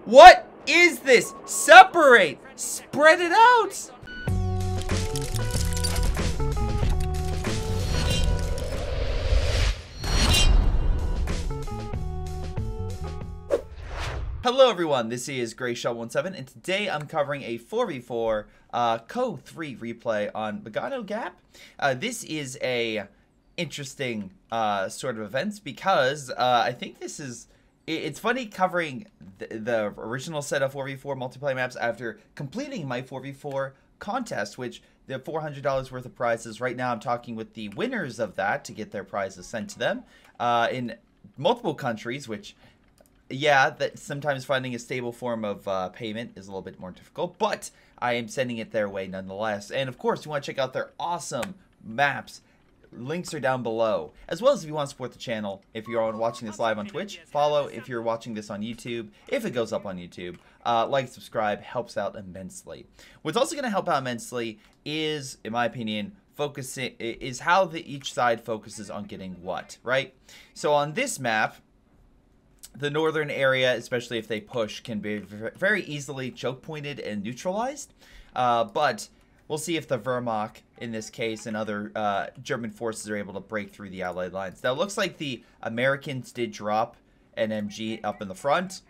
What is this? Separate! Spread it out! Hello everyone, this is Greyshot17, and today I'm covering a 4v4 CoH3 replay on Mignano Gap. This is a interesting sort of event because I think this is... It's funny covering the original set of 4v4 multiplayer maps after completing my 4v4 contest, which the $400 worth of prizes. Right now I'm talking with the winners of that to get their prizes sent to them in multiple countries, which... yeah, that sometimes finding a stable form of payment is a little bit more difficult, but I am sending it their way nonetheless. And of course, you want to check out their awesome maps. Links are down below. As well as if you want to support the channel, if you're watching this live on Twitch, follow. If you're watching this on YouTube, if it goes up on YouTube, like, subscribe, helps out immensely. What's also going to help out immensely is, in my opinion, focusing is how each side focuses on getting what, right? So on this map, the northern area, especially if they push, can be very easily choke pointed and neutralized. But we'll see if the Wehrmacht, in this case, and other German forces are able to break through the Allied lines. Now, it looks like the Americans did drop an MG up in the front.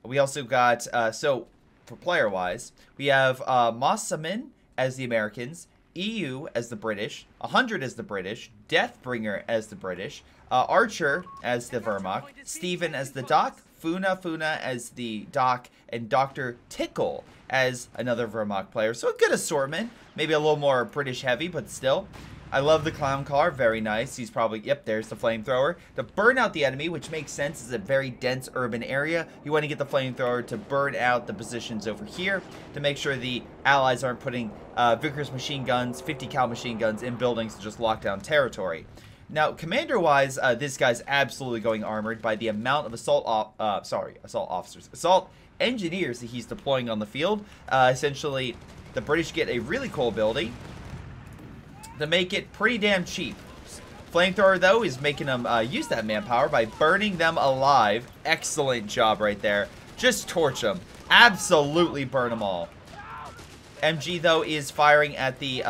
We also got, so for player-wise, we have Mossamin as the Americans, EU as the British, 100 as the British, Deathbringer as the British, Archer as the Wehrmacht, Steven as the Doc, Funa as the Doc, and Dr. Tickle as another Wehrmacht player. So a good assortment. Maybe a little more British heavy, but still. I love the clown car. Very nice. He's probably... yep, there's the flamethrower. To burn out the enemy, which makes sense. It's a very dense urban area. You want to get the flamethrower to burn out the positions over here to make sure the allies aren't putting Vickers machine guns, 50 cal machine guns in buildings to just lock down territory. Now, commander-wise, this guy's absolutely going armored by the amount of assault engineers that he's deploying on the field. Essentially, the British get a really cool ability to make it pretty damn cheap. Flamethrower, though, is making them use that manpower by burning them alive. Excellent job right there. Just torch them. Absolutely burn them all. MG, though, is firing at the,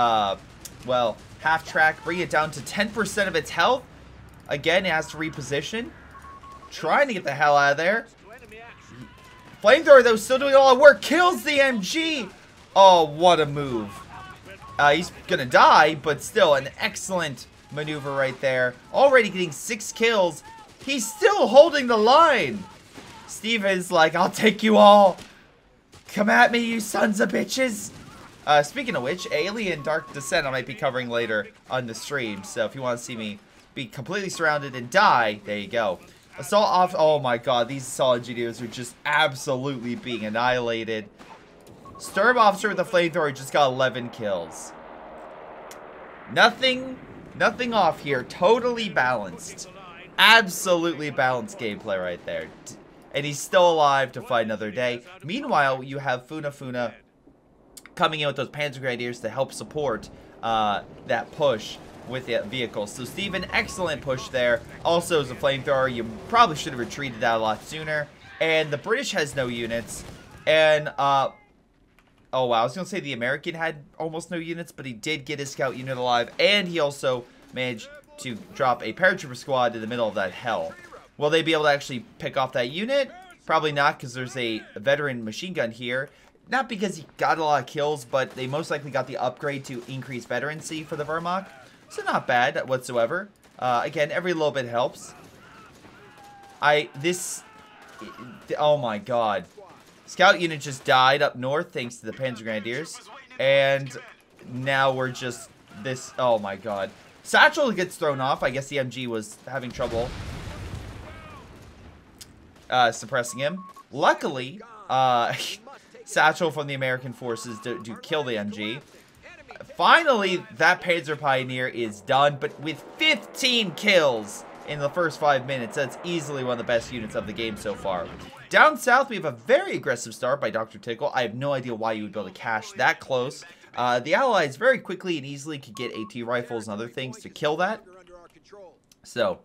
well... half track, bring it down to 10% of its health. Again, it has to reposition. Trying to get the hell out of there. Flamethrower, though, still doing all the work. Kills the MG. Oh, what a move. He's gonna die, but still an excellent maneuver right there. Already getting 6 kills. He's still holding the line. Steven's like, I'll take you all. Come at me, you sons of bitches. Speaking of which, Alien Dark Descent I might be covering later on the stream. So if you want to see me be completely surrounded and die, there you go. Assault off. Oh my god, these assault engineers are just absolutely being annihilated. Sturm officer with a flamethrower just got 11 kills. Nothing off here. Totally balanced. Absolutely balanced gameplay right there. And he's still alive to fight another day. Meanwhile, you have Funa coming in with those Panzer Grenadiers to help support that push with the vehicles. So Steven, excellent push there. Also as a flamethrower, you probably should have retreated that a lot sooner. And the British has no units. And, oh wow, I was going to say the American had almost no units, but he did get his scout unit alive. And he also managed to drop a paratrooper squad in the middle of that hell. Will they be able to actually pick off that unit? Probably not, because there's a veteran machine gun here. Not because he got a lot of kills, but they most likely got the upgrade to increase veterancy for the Wehrmacht. So not bad whatsoever. Again, every little bit helps. Oh my god. Scout unit just died up north thanks to the Panzer Grenadiers. And now we're just this... oh my god. Satchel gets thrown off. I guess the MG was having trouble suppressing him. Luckily, Satchel from the American forces do kill the MG. Finally, that Panzer Pioneer is done, but with 15 kills in the first 5 minutes. That's easily one of the best units of the game so far. Down south, we have a very aggressive start by Dr. Tickle. I have no idea why you would be able to cash that close. The Allies very quickly and easily could get AT rifles and other things to kill that. So,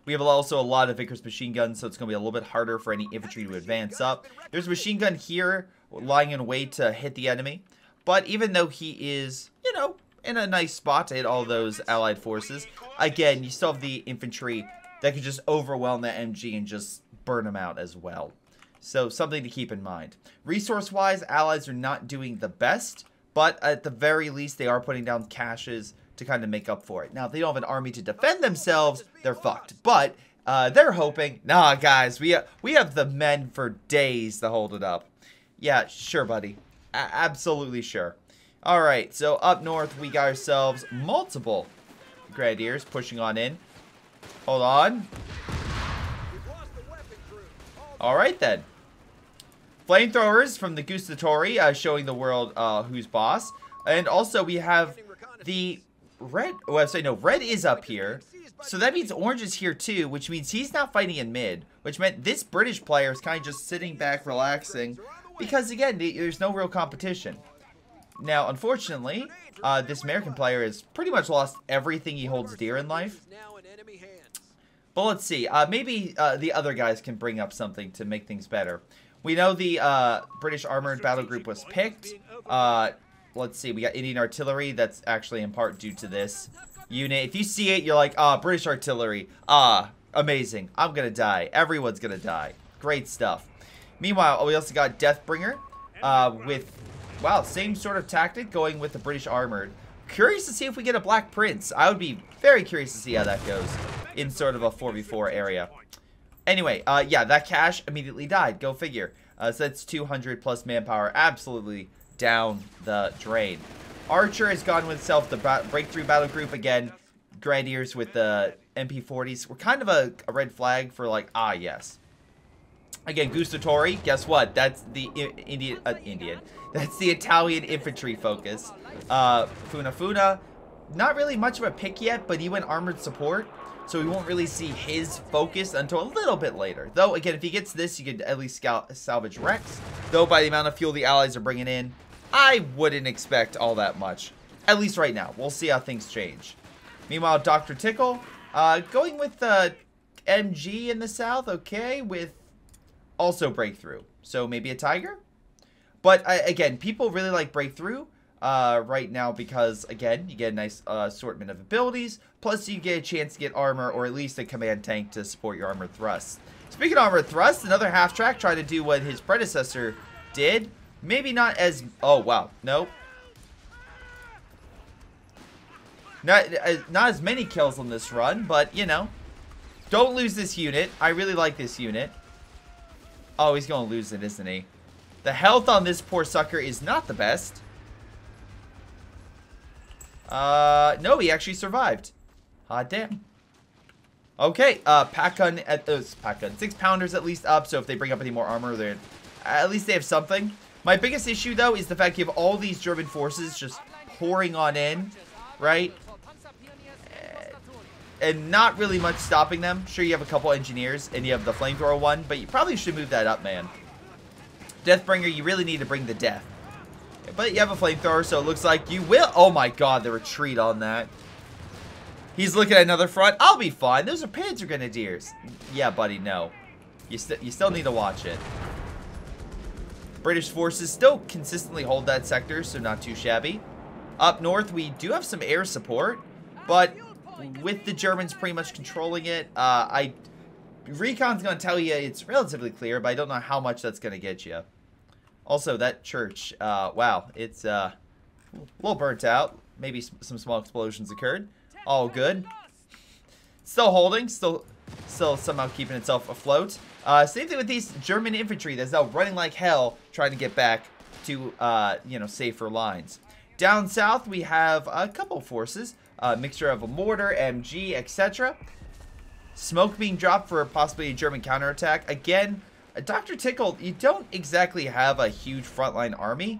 We have also a lot of Vickers machine guns, so it's going to be a little bit harder for any infantry to advance up. There's a machine gun here lying in wait to hit the enemy. But even though he is, you know, in a nice spot to hit all those allied forces, again, you still have the infantry that can just overwhelm that MG and just burn them out as well. So something to keep in mind. Resource-wise, allies are not doing the best, but at the very least, they are putting down caches to kind of make up for it. Now, if they don't have an army to defend themselves, they're fucked. But they're hoping, nah, guys, we have the men for days to hold it up. Yeah, sure, buddy. Absolutely sure. All right, so up north, we got ourselves multiple Grenadiers pushing on in. Hold on. All right, then. Flamethrowers from the Gustatori showing the world who's boss. And also, we have the red. Well, no, red is up here. So that means orange is here too, which means he's not fighting in mid. Which meant this British player is kind of just sitting back, relaxing. Because, again, there's no real competition. Now, unfortunately, this American player has pretty much lost everything he holds dear in life. But let's see. Maybe the other guys can bring up something to make things better. We know the British Armored Battle Group was picked. Let's see. We got Indian Artillery. That's actually in part due to this unit. If you see it, you're like, British Artillery. Amazing. I'm going to die. Everyone's going to die. Great stuff. Meanwhile, we also got Deathbringer with, wow, same sort of tactic going with the British Armored. Curious to see if we get a Black Prince. I would be very curious to see how that goes in sort of a 4v4 area. Anyway, yeah, that cache immediately died. Go figure. So that's 200 plus manpower. Absolutely down the drain. Archer has gone with itself. The Breakthrough Battle Group again. Grenadiers with the MP40s. We're kind of a red flag for like, yes. Again, Gustatori, guess what? That's the Indian. That's the Italian infantry focus. Funafuna, not really much of a pick yet, but he went armored support, so we won't really see his focus until a little bit later. Though, again, if he gets this, you could at least salvage Rex. Though, by the amount of fuel the allies are bringing in, I wouldn't expect all that much. At least right now. We'll see how things change. Meanwhile, Dr. Tickle, going with the MG in the south, okay, with also Breakthrough. So maybe a Tiger? But, again, people really like Breakthrough right now because, again, you get a nice assortment of abilities. Plus, you get a chance to get armor or at least a command tank to support your armored thrust. Speaking of armored thrust, another half-track tried to do what his predecessor did. Maybe not as... Oh, wow. Nope. Not as many kills on this run, but, you know. Don't lose this unit. I really like this unit. Oh, he's going to lose it, isn't he? The health on this poor sucker is not the best. No, he actually survived. Hot damn. Okay, pack gun at those pack gun 6-pounders at least up. So if they bring up any more armor, they're at least they have something. My biggest issue though is the fact you have all these German forces just pouring on in, right? And not really much stopping them. Sure, you have a couple engineers and you have the flamethrower one, but you probably should move that up, man. Deathbringer, you really need to bring the death. But you have a flamethrower, so it looks like you will. Oh my god, the retreat on that. He's looking at another front. I'll be fine. Those are Panzer Grenadiers. Yeah, buddy, no. You still need to watch it. British forces still consistently hold that sector, so not too shabby. Up north, we do have some air support, but with the Germans pretty much controlling it, Recon's going to tell you it's relatively clear, but I don't know how much that's going to get you. Also, that church, wow, it's a little burnt out. Maybe some small explosions occurred. All good. Still holding, still somehow keeping itself afloat. Same thing with these German infantry that's now running like hell, trying to get back to, you know, safer lines. Down south, we have a couple forces. A mixture of a mortar, MG, etc. Smoke being dropped for possibly a German counterattack. Again, Dr. Tickle, you don't exactly have a huge frontline army.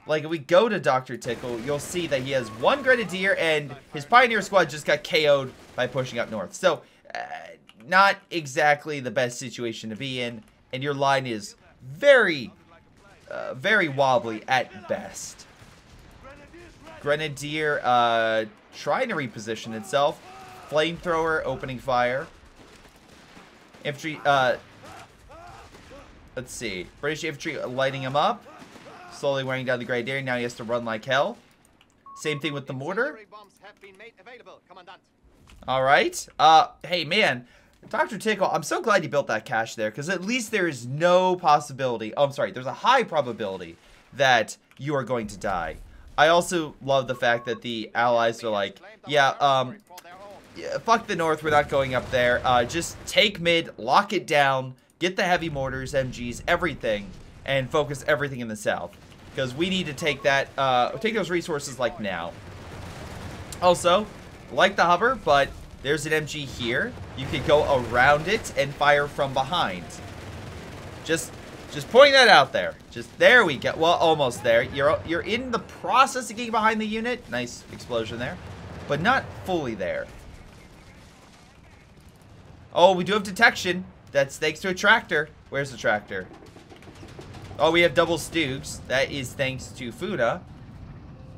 Like, if we go to Dr. Tickle, you'll see that he has one Grenadier, and his Pioneer squad just got KO'd by pushing up north. So, not exactly the best situation to be in, and your line is very, very wobbly at best. Grenadier trying to reposition itself. Flamethrower opening fire. Infantry, let's see. British infantry lighting him up. Slowly wearing down the Grenadier. Now he has to run like hell. Same thing with the mortar. Alright. Hey, man. Dr. Tickle, I'm so glad you built that cache there, because at least there is no possibility. Oh, I'm sorry. There's a high probability that you are going to die. I also love the fact that the allies are like, yeah, fuck the north. We're not going up there. Just take mid, lock it down, get the heavy mortars, MGs, everything, and focus everything in the south. Because we need to take that, take those resources like now. Also, like the hover, but there's an MG here. You could go around it and fire from behind. Just pointing that out there. There we go. Well, almost there. You're in the process of getting behind the unit. Nice explosion there. But not fully there. Oh, we do have detection. That's thanks to a tractor. Where's the tractor? Oh, we have double Stoogs. That is thanks to Fuda.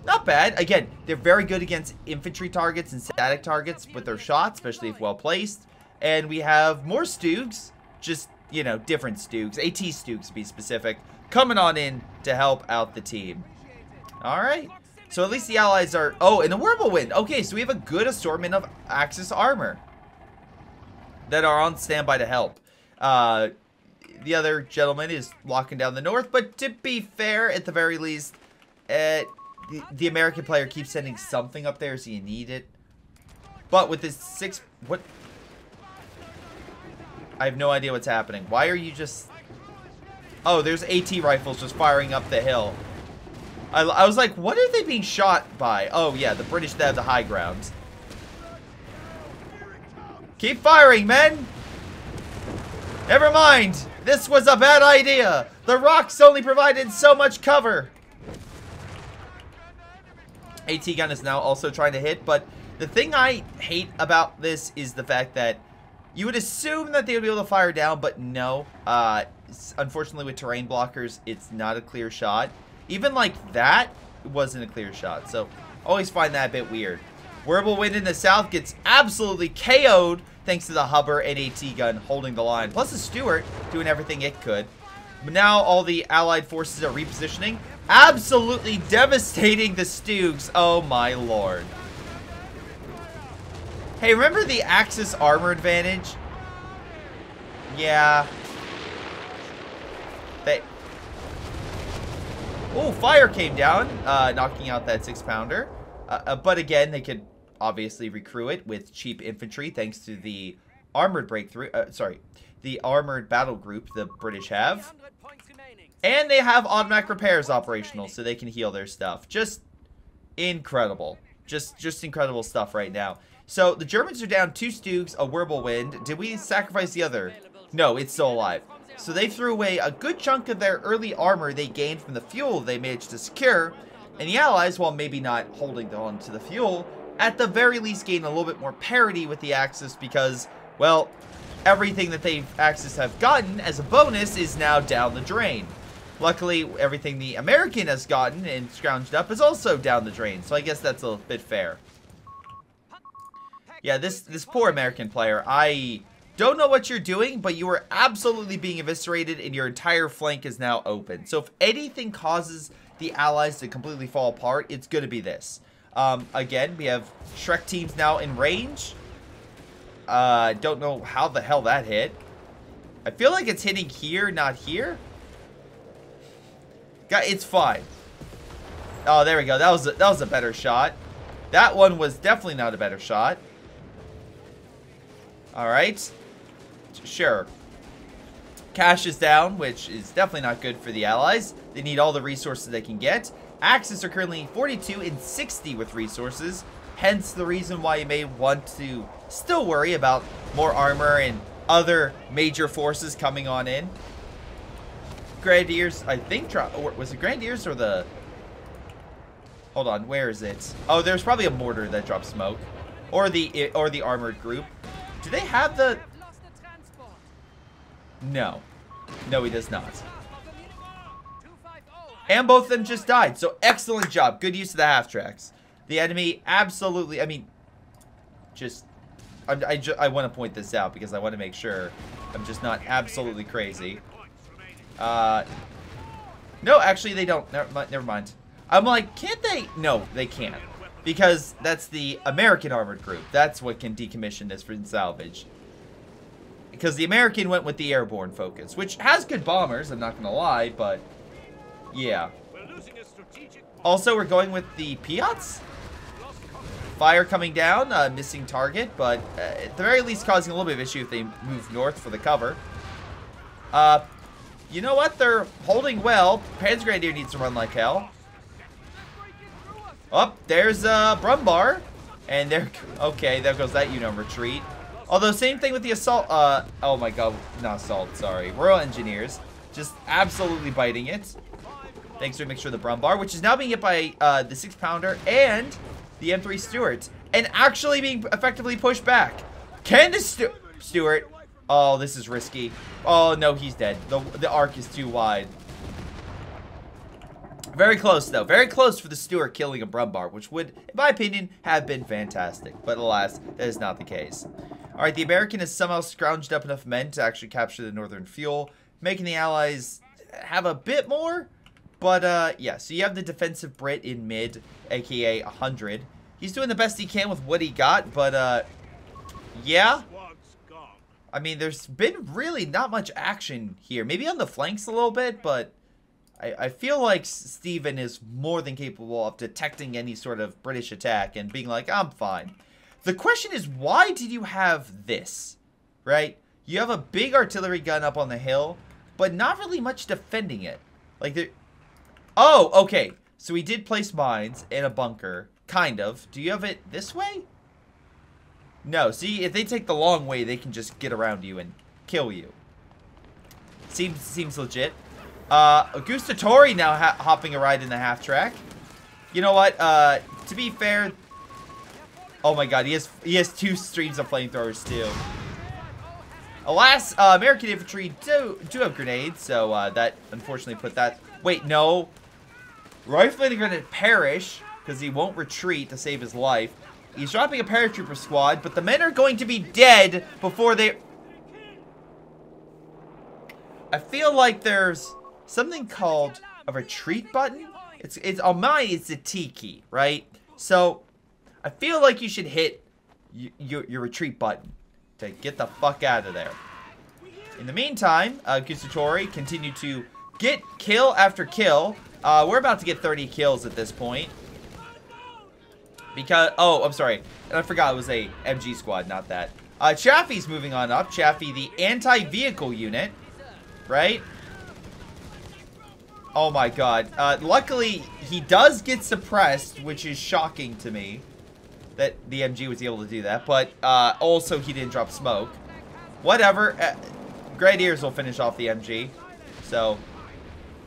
Not bad. Again, they're very good against infantry targets and static targets with their shots, especially if well placed. And we have more Stoogs, just, you know, different Stoogs, AT Stoogs to be specific, coming on in to help out the team. All right. So at least the allies are... Oh, and a whirlwind. Okay, so we have a good assortment of Axis armor that are on standby to help. The other gentleman is locking down the north, but to be fair, at the very least, the American player keeps sending something up there, so you need it. But with this what? I have no idea what's happening. Why are you just... Oh, there's AT rifles just firing up the hill. I was like, what are they being shot by? Oh, yeah, the British, they have the high ground. Keep firing, men! Never mind. This was a bad idea. The rocks only provided so much cover. AT gun is now also trying to hit, but the thing I hate about this is the fact that you would assume that they would be able to fire down, but no. Unfortunately, with terrain blockers, it's not a clear shot. Even like that, it wasn't a clear shot. So, always find that a bit weird. Whirlwind in the south gets absolutely KO'd thanks to the Hubber and AT gun holding the line. Plus the Stuart doing everything it could. But now all the allied forces are repositioning. Absolutely devastating the Stoogs. Oh my lord. Hey, remember the Axis armor advantage? Yeah. Oh, fire came down, knocking out that 6-pounder. But again, they could obviously recruit it with cheap infantry thanks to the armored breakthrough. The armored battle group the British have. And they have automatic repairs operational, so they can heal their stuff. Just incredible. Just incredible stuff right now. So the Germans are down 2 Stoogs, a whirlwind. Did we sacrifice the other? No, it's still alive. So they threw away a good chunk of their early armor they gained from the fuel they managed to secure. And the Allies, while maybe not holding on to the fuel, at the very least gained a little bit more parity with the Axis because, well, everything that the Axis have gotten as a bonus is now down the drain. Luckily, everything the American has gotten and scrounged up is also down the drain, so I guess that's a bit fair. Yeah, this poor American player, I don't know what you're doing, but you are absolutely being eviscerated and your entire flank is now open. So if anything causes the Allies to completely fall apart, it's going to be this. Again, we have Shrek teams now in range. Don't know how the hell that hit. I feel like it's hitting here, not here. It's fine. Oh, there we go. That was a better shot. That one was definitely not a better shot. All right. Sure. Cash is down, which is definitely not good for the Allies. They need all the resources they can get. Axis are currently 42 and 60 with resources. Hence the reason why you may want to still worry about more armor and other major forces coming on in. Grenadiers, I think, was it Grenadiers or the... Hold on, where is it? Oh, there's probably a mortar that dropped smoke. Or the armored group. Do they have the... No. No, he does not. And both of them just died. So excellent job. Good use of the half tracks. The enemy absolutely, I mean, just... I want to point this out because I want to make sure I'm just not absolutely crazy. No, actually they don't. Never mind. I'm like, can't they? No, they can't. Because that's the American armored group. That's what can decommission this for salvage. Because the American went with the airborne focus, which has good bombers, I'm not going to lie, but yeah. Also, we're going with the Piats. Fire coming down, missing target, but at the very least causing a little bit of issue if they move north for the cover. You know what? They're holding well. Panzer Grenadier needs to run like hell. Oh, there's Brumbar. And there, okay, there goes that unit retreat. Although, same thing with the assault, oh my god, not assault, sorry. Royal Engineers. Just absolutely biting it. Thanks for making sure the Brumbar, which is now being hit by the 6-pounder and the M3 Stuart. And actually being effectively pushed back. Can the Stuart... Oh, this is risky. Oh, no, he's dead. The arc is too wide. Very close, though. Very close for the Stuart killing a Brumbar, which would, in my opinion, have been fantastic. But alas, that is not the case. Alright, the American has somehow scrounged up enough men to actually capture the northern fuel, making the Allies have a bit more. But, yeah, so you have the defensive Brit in mid, aka 100. He's doing the best he can with what he got, but, yeah. I mean, there's been really not much action here. Maybe on the flanks a little bit, but I feel like Stephen is more than capable of detecting any sort of British attack and being like, I'm fine. The question is, why did you have this, right? You have a big artillery gun up on the hill, but not really much defending it. Like, there... Oh, okay. So we did place mines in a bunker, kind of. Do you have it this way? No. See, if they take the long way, they can just get around you and kill you. Seems legit. Gustatori now hopping a ride in the half track. You know what? To be fair... Oh my god, he has 2 streams of flamethrowers too. Alas, American infantry do have grenades, so that unfortunately put that... Wait, no. Rifleman are going to perish because he won't retreat to save his life. He's dropping a paratrooper squad, but the men are going to be dead before they... I feel like there's something called a retreat button. It's on mine, it's a T key, right? So I feel like you should hit your retreat button to get the fuck out of there. In the meantime, Gustatori continue to get kill after kill. We're about to get 30 kills at this point. Because, oh, I'm sorry. I forgot it was a MG squad, not that. Chaffee's moving on up. Chaffee, the anti-vehicle unit, right? Oh my god. Luckily, he does get suppressed, which is shocking to me that the MG was able to do that. But also, he didn't drop smoke. Whatever. Grenadiers will finish off the MG. So,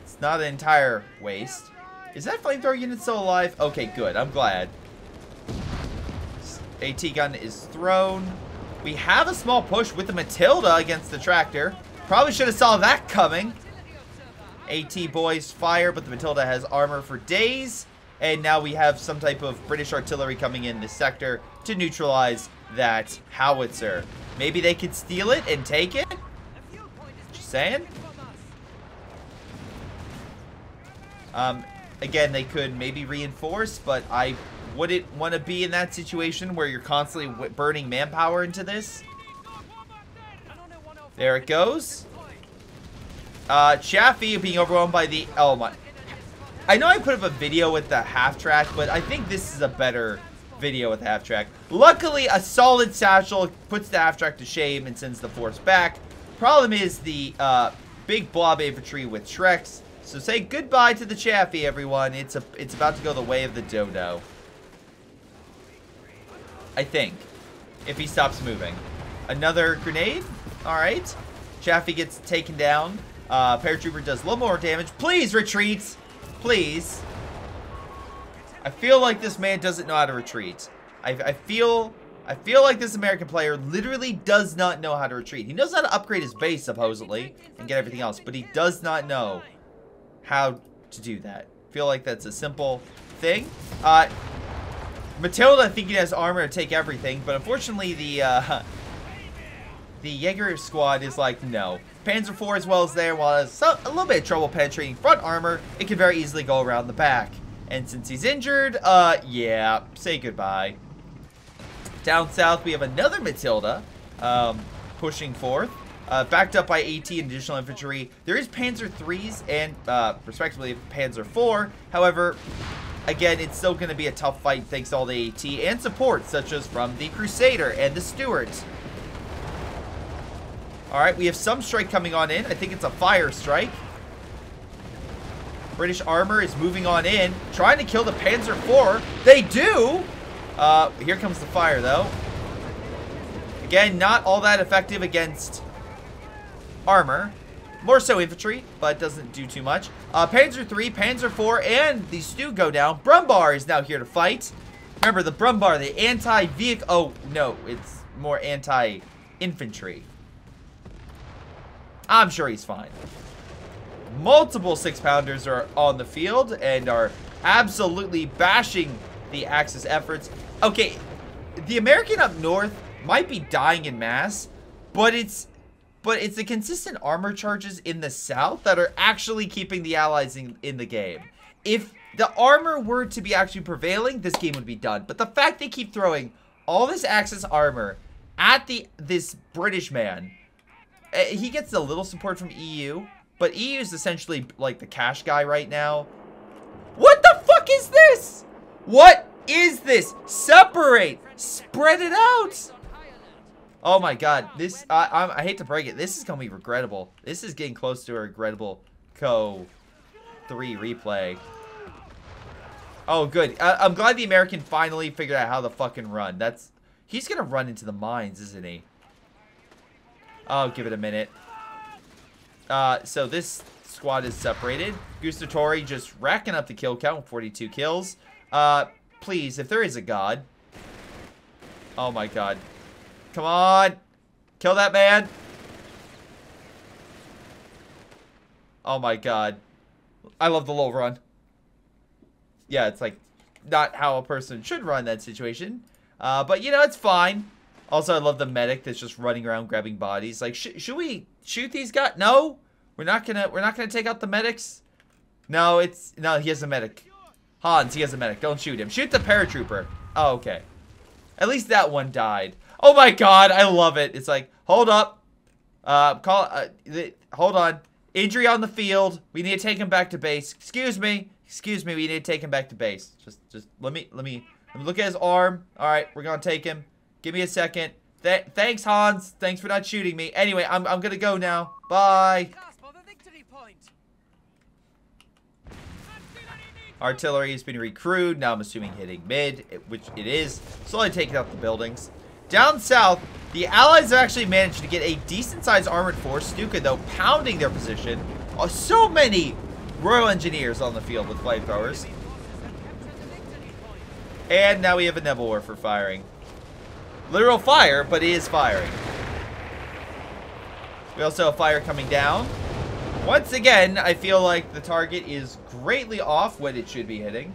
it's not an entire waste. Is that flamethrower unit still alive? Okay, good. I'm glad. AT gun is thrown. We have a small push with the Matilda against the tractor. Probably should have saw that coming. AT boys fire, but the Matilda has armor for days. And now we have some type of British artillery coming in this sector to neutralize that howitzer. Maybe they could steal it and take it? Just saying. Again, they could maybe reinforce, but I wouldn't want to be in that situation where you're constantly burning manpower into this. There it goes. Chaffee being overwhelmed by the... Oh my... I know I put up a video with the half track, but I think this is a better video with the half track. Luckily, a solid satchel puts the half track to shame and sends the force back. Problem is the big blob infantry with Shreks. So say goodbye to the Chaffee, everyone. It's about to go the way of the dodo. I think. If he stops moving. Another grenade. Alright. Chaffee gets taken down. Paratrooper does a little more damage. Please retreat. Please. I feel like this man doesn't know how to retreat. I feel like this American player literally does not know how to retreat. He knows how to upgrade his base, supposedly, and get everything else, but he does not know how to do that. I feel like that's a simple thing. Matilda thinking has armor to take everything, but unfortunately the the Jaeger squad is like, no. Panzer IV as well as there, while it has a little bit of trouble penetrating front armor, it can very easily go around the back. And since he's injured, yeah, say goodbye. Down south, we have another Matilda pushing forth, backed up by AT and additional infantry. There is Panzer IIIs and, respectively, Panzer IV. However, again, it's still going to be a tough fight thanks to all the AT and support, such as from the Crusader and the Stuart. Alright, we have some strike coming on in. I think it's a fire strike. British armor is moving on in, trying to kill the Panzer IV. They do! Here comes the fire, though. Again, not all that effective against armor. More so infantry, but doesn't do too much. Panzer III, Panzer IV, and the Stu go down. Brumbar is now here to fight. Remember, the Brumbar, the anti-vehicle... Oh, no, it's more anti-infantry. I'm sure he's fine. Multiple 6-pounders are on the field and are absolutely bashing the Axis efforts. Okay, the American up north might be dying in mass, but it's the consistent armor charges in the south that are actually keeping the Allies in the game. If the armor were to be actually prevailing, this game would be done. But the fact they keep throwing all this Axis armor at this British man, he gets a little support from EU, but EU is essentially like the cash guy right now. What the fuck is this? What is this? Separate! Spread it out! Oh my god, this, I hate to break it, this is gonna be regrettable. This is getting close to a regrettable CoH3 replay. Oh good, I'm glad the American finally figured out how to fucking run. He's gonna run into the mines, isn't he? I'll give it a minute. So this squad is separated. Gustatori just racking up the kill count with 42 kills. Please, if there is a god. Oh my god. Come on. Kill that man. Oh my god. I love the little run. Yeah, it's like not how a person should run that situation. But you know, it's fine. Also, I love the medic that's just running around grabbing bodies. Like, should we shoot these guys? No, we're not gonna take out the medics. No, he has a medic. Hans, he has a medic. Don't shoot him. Shoot the paratrooper. Oh, okay. At least that one died. Oh my god, I love it. It's like, hold up. Hold on. Injury on the field. We need to take him back to base. Excuse me. Excuse me. We need to take him back to base. Just let me look at his arm. All right, we're gonna take him. Give me a second. Thanks, Hans. Thanks for not shooting me. Anyway, I'm gonna go now. Bye. Artillery has been recruited. Now I'm assuming hitting mid, which it is. Slowly taking out the buildings. Down south, the Allies have actually managed to get a decent-sized armored force. Stuka, though, pounding their position. Oh, so many Royal Engineers on the field with flamethrowers. And now we have a Nebelwerfer firing. Literal fire, but it is firing. We also have fire coming down. Once again, I feel like the target is greatly off what it should be hitting.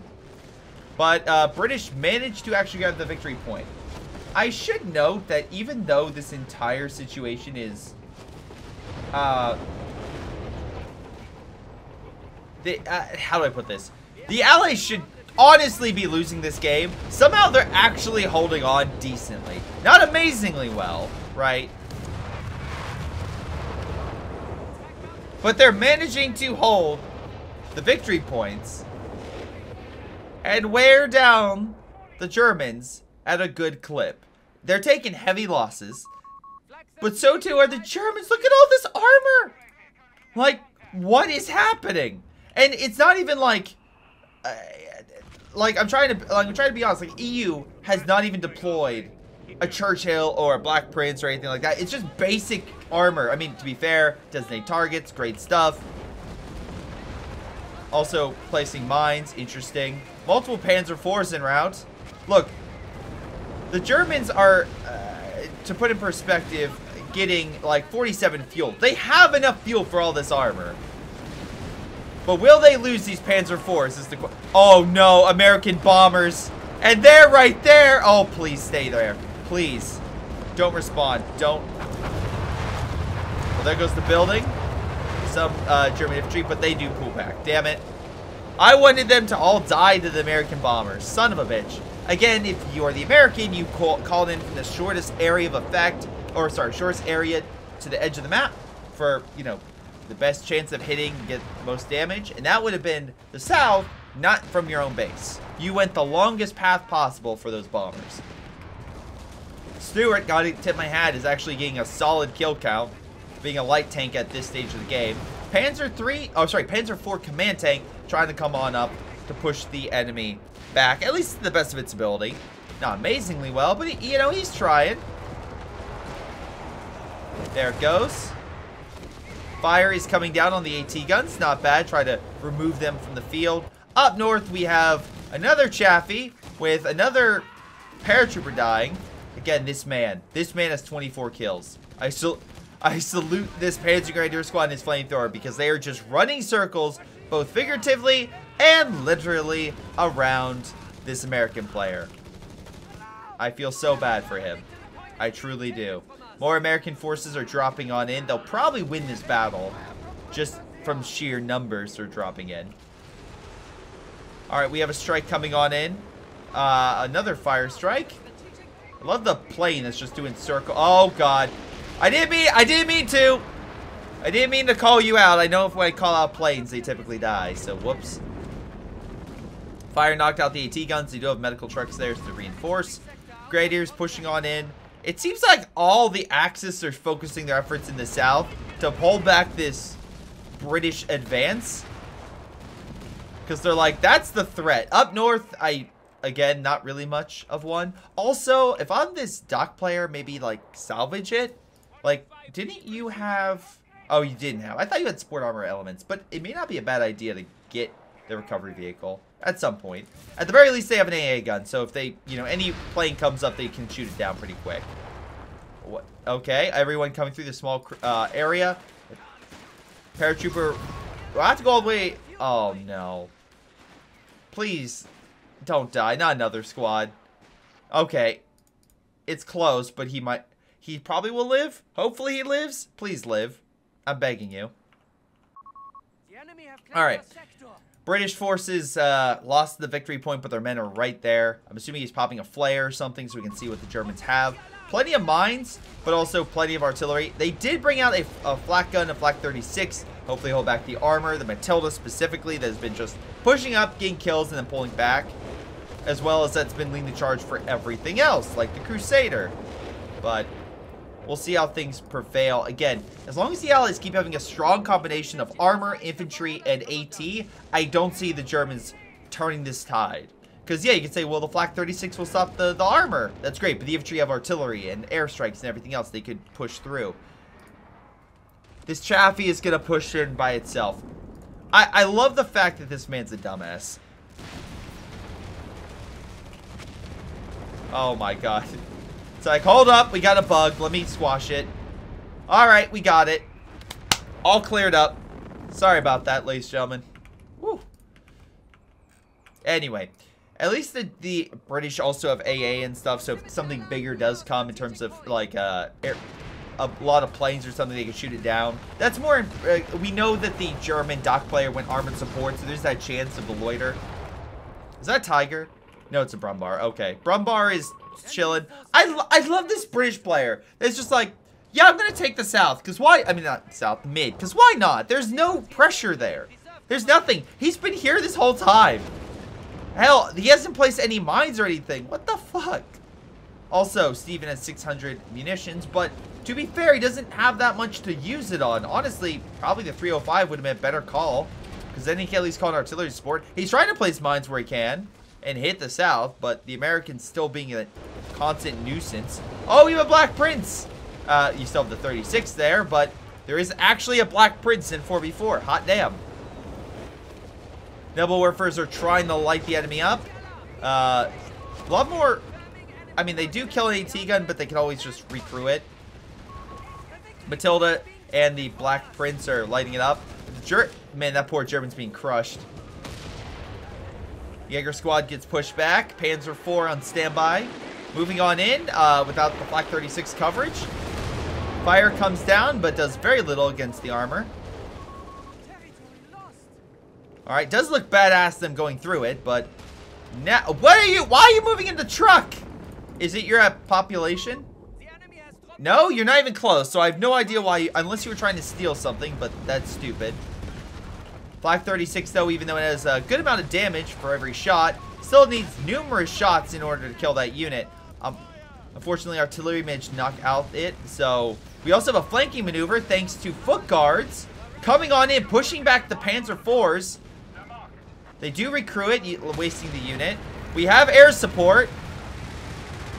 But British managed to actually grab the victory point. I should note that even though this entire situation is... how do I put this? The Allies should honestly be losing this game. Somehow they're actually holding on decently. Not amazingly well, right? But they're managing to hold the victory points and wear down the Germans at a good clip. They're taking heavy losses, but so too are the Germans. Look at all this armor. Like, what is happening? And it's not even like I'm trying to be honest. Like, EU has not even deployed a Churchill or a Black Prince or anything like that. It's just basic armor. I mean, to be fair, designate targets, great stuff. Also, placing mines, interesting. Multiple Panzer IVs en route. Look, the Germans are, to put in perspective, getting like 47 fuel. They have enough fuel for all this armor. But will they lose these Panzer IVs is the question. Oh no, American bombers. And they're right there. Oh, please stay there. Please. Don't respond. Don't. there goes the building. Some German infantry, but they do pull back. Damn it. I wanted them to all die to the American bombers. Son of a bitch. Again, if you are the American, you call in from the shortest area of effect, or sorry, shortest area to the edge of the map for, you know, the best chance of hitting, get the most damage. And that would have been the South, not from your own base. You went the longest path possible for those bombers. Stewart, gotta tip my hat, is actually getting a solid kill count, being a light tank at this stage of the game. Panzer 4 command tank trying to come on up to push the enemy back, at least to the best of its ability. Not amazingly well, but he, you know, he's trying. There it goes. Fire is coming down on the AT guns. Not bad. Try to remove them from the field. Up north, we have another Chaffee with another paratrooper dying. Again, this man has 24 kills. I salute this Panzer Grenadier squad and his flamethrower because they are just running circles, both figuratively and literally, around this American player. I feel so bad for him. I truly do. More American forces are dropping on in. They'll probably win this battle just from sheer numbers they're dropping in. Alright, we have a strike coming on in. Another fire strike. I love the plane that's just doing circle. Oh god. I didn't mean to. I didn't mean to call you out. I know if when I call out planes, they typically die. So whoops. Fire knocked out the AT guns. They do have medical trucks there to reinforce. Grenadiers pushing on in. It seems like all the Axis are focusing their efforts in the south to hold back this British advance. Because they're like, that's the threat. Up north, again, not really much of one. Also, if I'm this dock player, maybe like salvage it. Like, didn't you have... Oh, you didn't have. I thought you had sport armor elements, but it may not be a bad idea to get the recovery vehicle at some point. At the very least, they have an AA gun, so if they, you know, any plane comes up, they can shoot it down pretty quick. What? Okay, everyone coming through the small area. Paratrooper. Do I have to go all the way? Oh, no. Please, don't die. Not another squad. Okay. It's close, but he probably will live. Hopefully he lives. Please live. I'm begging you. Alright. British forces lost the victory point, but their men are right there. I'm assuming he's popping a flare or something so we can see what the Germans have. Plenty of mines, but also plenty of artillery. They did bring out a flak gun, a flak 36. Hopefully hold back the armor. The Matilda specifically that has been just pushing up, getting kills, and then pulling back. As well as that's been leading the charge for everything else, like the Crusader. But we'll see how things prevail. Again, as long as the Allies keep having a strong combination of armor, infantry, and AT, I don't see the Germans turning this tide. Because, yeah, you could say, well, the Flak 36 will stop the armor. That's great, but the infantry have artillery and airstrikes and everything else they could push through. This Chaffee is going to push in by itself. I love the fact that this man's a dumbass. Oh, my God. It's like, hold up, we got a bug. Let me squash it. Alright, we got it. All cleared up. Sorry about that, ladies and gentlemen. Woo. Anyway, at least the British also have AA and stuff, so if something bigger does come in terms of, like, a lot of planes or something, they can shoot it down. That's more... we know that the German dock player went armored support, so there's that chance of the loiter. Is that Tiger? No, it's a Brumbar. Okay. Brumbar is chilling. I love this British player. It's just like, yeah, I'm going to take the south. Because why? I mean, not south, mid. Because why not? There's no pressure there. There's nothing. He's been here this whole time. Hell, he hasn't placed any mines or anything. What the fuck? Also, Steven has 600 munitions. But to be fair, he doesn't have that much to use it on. Honestly, probably the 305 would have been a better call. Because then he can at least call an artillery support. He's trying to place mines where he can. And hit the south, but the Americans still being a constant nuisance. Oh, we have a Black Prince. You still have the 36 there, but there is actually a Black Prince in 4v4. Hot damn. Nebel Warfers are trying to light the enemy up. A lot more... I mean, they do kill an AT gun, but they can always just recrew it. Matilda and the Black Prince are lighting it up. Man, that poor German's being crushed. Jaeger squad gets pushed back. Panzer 4 on standby. Moving on in without the Flak 36 coverage. Fire comes down, but does very little against the armor. Alright, does look badass them going through it, but now, why are you moving in the truck? Is it you're at population? No, you're not even close, so I have no idea why, unless you were trying to steal something, but that's stupid. Flak 36 though, even though it has a good amount of damage for every shot, still needs numerous shots in order to kill that unit. Unfortunately, artillery managed to knock out it, so we also have a flanking maneuver thanks to foot guards coming on in, pushing back the Panzer IVs. They do recruit it, wasting the unit. We have air support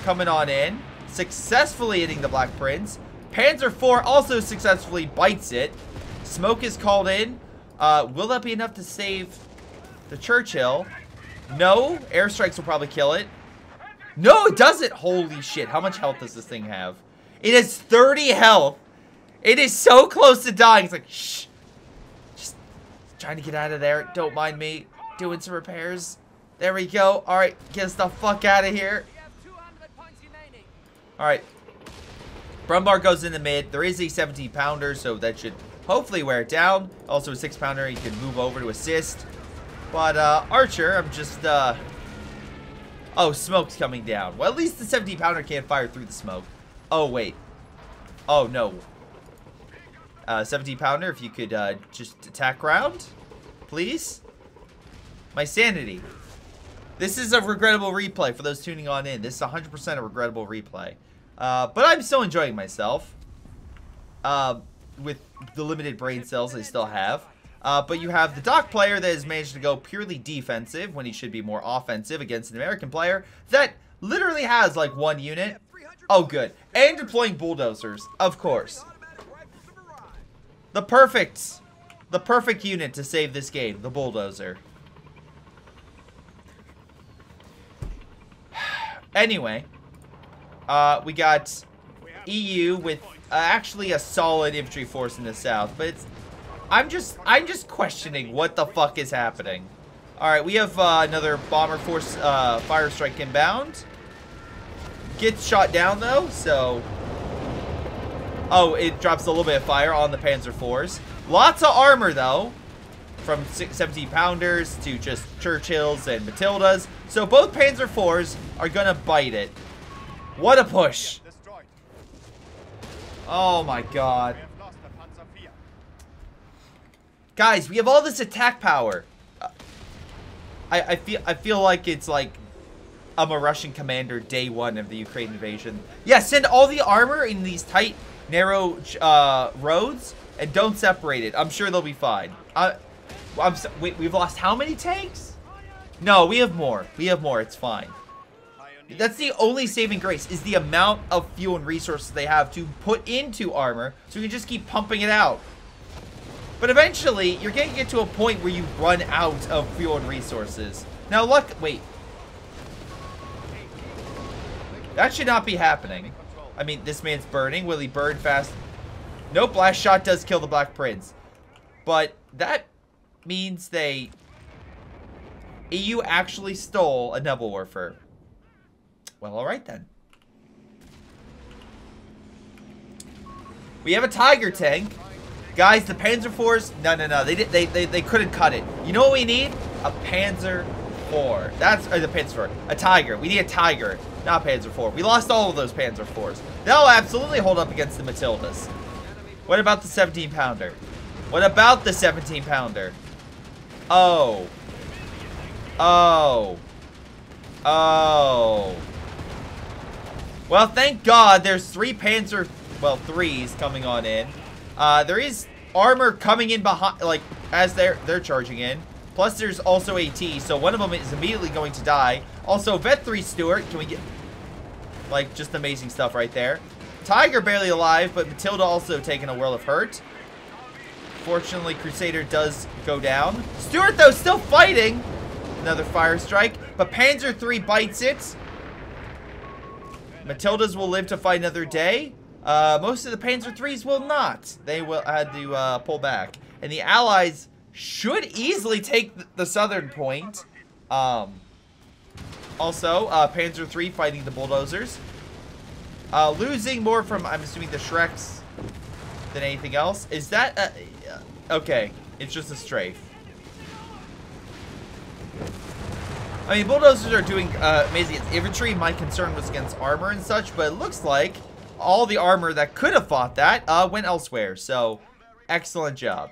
coming on in, successfully hitting the Black Prince. Panzer IV also successfully bites it. Smoke is called in. Will that be enough to save the Churchill? No. Airstrikes will probably kill it. No, it doesn't. Holy shit. How much health does this thing have? It has 30 health. It is so close to dying. It's like, shh. Just trying to get out of there. Don't mind me. Doing some repairs. There we go. Alright, get us the fuck out of here. Alright. Brumbar goes in the mid. There is a 17 pounder, so that should hopefully wear it down. Also a 6 pounder, you can move over to assist. But Archer, I'm just oh, smoke's coming down. Well, at least the 17 pounder can't fire through the smoke. Oh wait. Oh no. 17 pounder, if you could just attack round, please. My sanity. This is a regrettable replay for those tuning on in. This is 100% a regrettable replay. But I'm still enjoying myself. With the limited brain cells I still have. But you have the Doc player that has managed to go purely defensive when he should be more offensive against an American player that literally has like one unit. Oh, good. And deploying bulldozers, of course. The perfect unit to save this game, the bulldozer. Anyway, we got EU with actually a solid infantry force in the south, but I'm just questioning what the fuck is happening. All right, we have another bomber force fire strike inbound. Gets shot down though, so oh, it drops a little bit of fire on the Panzer IVs. Lots of armor though, from 17 pounders to just Churchills and Matildas. So both Panzer IVs are gonna bite it. What a push! Oh my god. Guys, we have all this attack power. I feel like it's like I'm a Russian commander day one of the Ukraine invasion. Yeah, send all the armor in these tight, narrow roads and don't separate it. I'm sure they'll be fine. We've lost how many tanks? No, we have more. We have more. It's fine. That's the only saving grace, is the amount of fuel and resources they have to put into armor, so you can just keep pumping it out. But eventually, you're going to get to a point where you run out of fuel and resources. Now, wait. That should not be happening. I mean, this man's burning. Will he burn fast? Nope, last shot does kill the Black Prince. But that means EU actually stole a Nebelwerfer. Well, alright then. We have a Tiger tank. Guys, the Panzer IVs, no. They couldn't cut it. You know what we need? A Panzer IV. That's the Panzer IV. A Tiger. We need a Tiger, not Panzer IV. We lost all of those Panzer IVs. That'll absolutely hold up against the Matildas. What about the 17 pounder? What about the 17 pounder? Oh. Well, thank God there's 3 Panzer, well, 3s coming on in. There is armor coming in behind, like, as they're charging in. Plus, there's also AT, so one of them is immediately going to die. Also, Vet 3 Stuart, can we get, like, just amazing stuff right there. Tiger barely alive, but Matilda also taking a world of hurt. Fortunately, Crusader does go down. Stuart, though, still fighting. Another fire strike, but Panzer III bites it. Matildas will live to fight another day. Most of the Panzer IIIs will not. They will had to pull back. And the Allies should easily take the southern point. Also, Panzer III fighting the bulldozers. Losing more from, I'm assuming, the Shreks than anything else. Is that okay? It's just a strafe. I mean, bulldozers are doing amazing against infantry. My concern was against armor and such, but it looks like all the armor that could have fought that went elsewhere. So, excellent job.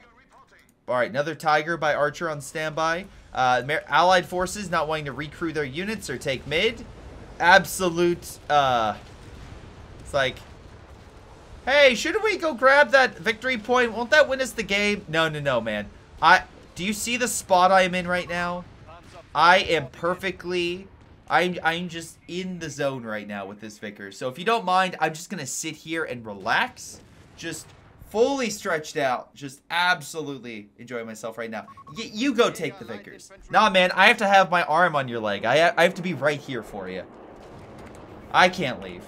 All right, another Tiger by Archer on standby. Allied forces not wanting to recrew their units or take mid. Absolute, it's like, hey, shouldn't we go grab that victory point? Won't that win us the game? No, no, no, man. Do you see the spot I am in right now? I am perfectly, I'm just in the zone right now with this Vickers. So if you don't mind, I'm just going to sit here and relax. Just fully stretched out. Just absolutely enjoying myself right now. You go take the Vickers. Nah, man, I have to have my arm on your leg. I have to be right here for you. I can't leave.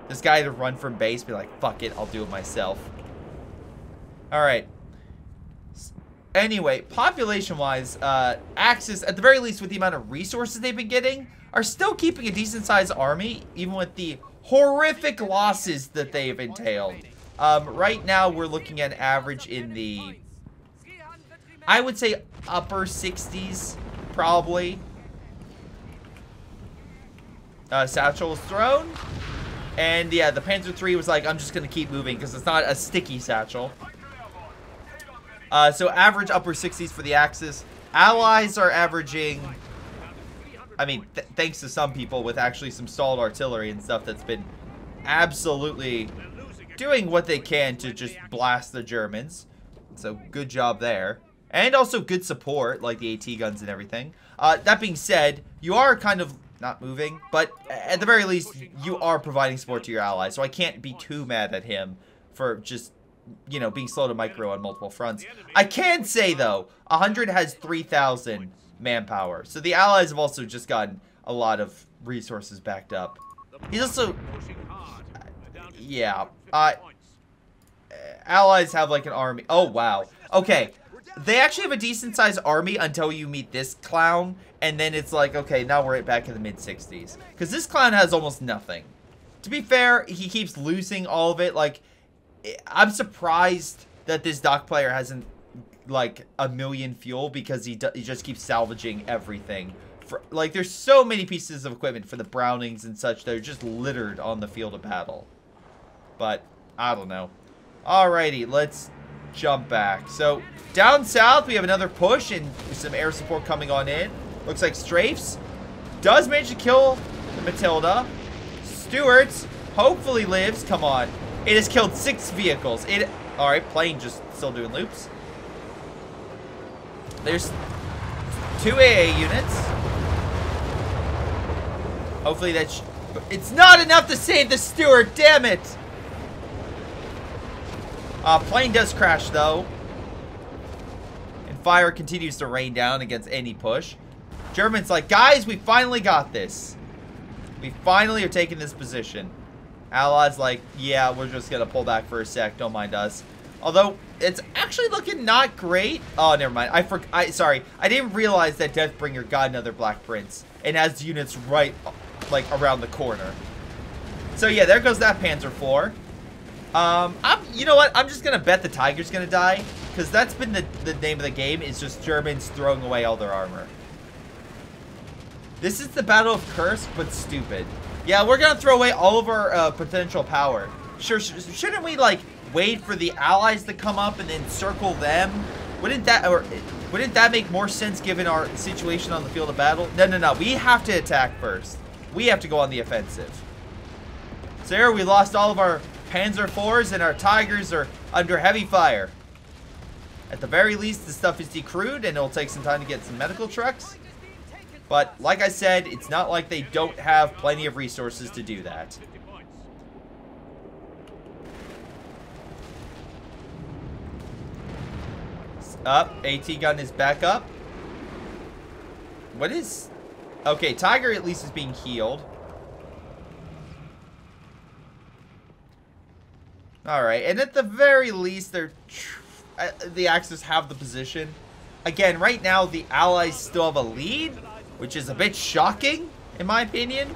This guy to run from base, be like, fuck it, I'll do it myself. Alright. Anyway, population-wise, Axis, at the very least with the amount of resources they've been getting, are still keeping a decent-sized army, even with the horrific losses that they've entailed. Right now, we're looking at an average in the, I would say, upper 60s, probably. Satchel was thrown. And yeah, the Panzer III was like, I'm just going to keep moving because it's not a sticky satchel. So average upper 60s for the Axis. Allies are averaging, I mean, thanks to some people with actually some stalled artillery and stuff that's been absolutely doing what they can to just blast the Germans. So good job there. And also good support, like the AT guns and everything. That being said, you are kind of not moving, but at the very least, you are providing support to your allies. So I can't be too mad at him for just, you know, being slow to micro on multiple fronts. I can say, though, 100 has 3,000 manpower. So the allies have also just gotten a lot of resources backed up. He's also, yeah, allies have like an army. Oh, wow. Okay. They actually have a decent-sized army until you meet this clown, and then it's like, okay, now we're back in the mid-60s. Because this clown has almost nothing. To be fair, he keeps losing all of it. Like, I'm surprised that this dock player hasn't, like, 1 million fuel, because he just keeps salvaging everything. Like, there's so many pieces of equipment for the Brownings and such that are just littered on the field of battle. But, I don't know. Alrighty, let's jump back. So, down south, we have another push and some air support coming on in. Looks like Strafes does manage to kill the Matilda. Stuart hopefully lives. Come on. It has killed 6 vehicles. Alright, plane just still doing loops. There's 2 AA units. Hopefully that's... It's not enough to save the Stuart, damn it! Plane does crash, though. And fire continues to rain down against any push. Germans like, guys, we finally got this. We finally are taking this position. Allies like, yeah, we're just going to pull back for a sec. Don't mind us. Although, it's actually looking not great. Oh, never mind. Sorry. I didn't realize that Deathbringer got another Black Prince. And has units right, like, around the corner. So, yeah, there goes that Panzer IV. You know what? I'm just gonna bet the Tiger's gonna die, because that's been the name of the game, is just Germans throwing away all their armor. This is the Battle of Kursk, but stupid. Yeah, we're gonna throw away all of our potential power. Sure, shouldn't we like wait for the allies to come up and then circle them? Wouldn't that make more sense given our situation on the field of battle? No, no, no. We have to attack first. We have to go on the offensive. So here we lost all of our Panzer IVs, and our Tigers are under heavy fire. At the very least, the stuff is decrewed, and it'll take some time to get some medical trucks. But, like I said, it's not like they don't have plenty of resources to do that. Up. AT gun is back up. What is... Okay, Tiger at least is being healed. Alright, and at the very least, the Axis have the position. Again, right now, the Allies still have a lead, which is a bit shocking, in my opinion.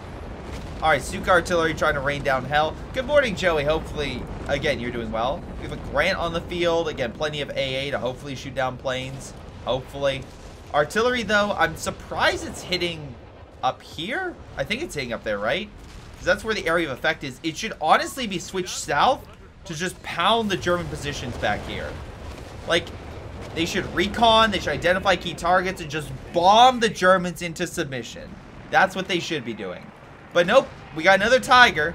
Alright, Stuka Artillery trying to rain down hell. Good morning, Joey. Hopefully, again, you're doing well. We have a Grant on the field. Again, plenty of AA to hopefully shoot down planes. Hopefully. Artillery, though, I'm surprised it's hitting up here. I think it's hitting up there, right? Because that's where the area of effect is. It should honestly be switched south to just pound the German positions back here. Like, they should recon, they should identify key targets, and just bomb the Germans into submission. That's what they should be doing. But nope, we got another Tiger.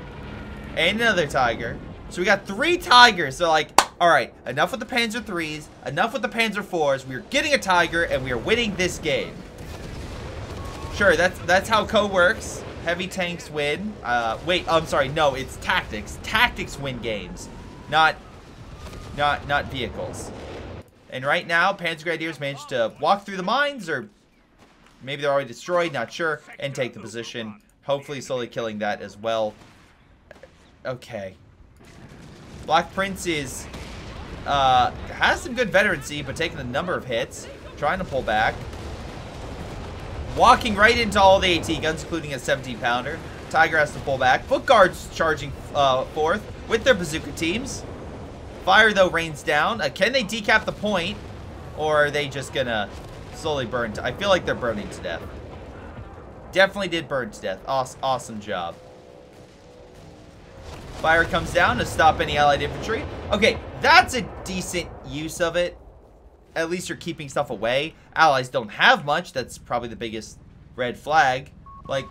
And another Tiger. So we got 3 Tigers. So like, alright, enough with the Panzer 3s, enough with the Panzer 4s. We're getting a Tiger, and we are winning this game. Sure, that's how Co works. Heavy tanks win. Wait, I'm sorry, no, it's tactics. Tactics win games. Not vehicles. And right now, Panzer Grenadiers managed to walk through the mines, or maybe they're already destroyed, not sure, and take the position. Hopefully slowly killing that as well. Okay. Black Prince is, has some good veterancy, but taking a number of hits. Trying to pull back. Walking right into all the AT guns, including a 17-pounder. Tiger has to pull back. Foot Guards charging forth with their bazooka teams. Fire, though, rains down. Can they decap the point? Or are they just gonna slowly burn? I feel like they're burning to death. Definitely did burn to death. Awesome job. Fire comes down to stop any allied infantry. Okay, that's a decent use of it. At least you're keeping stuff away. Allies don't have much. That's probably the biggest red flag. Like,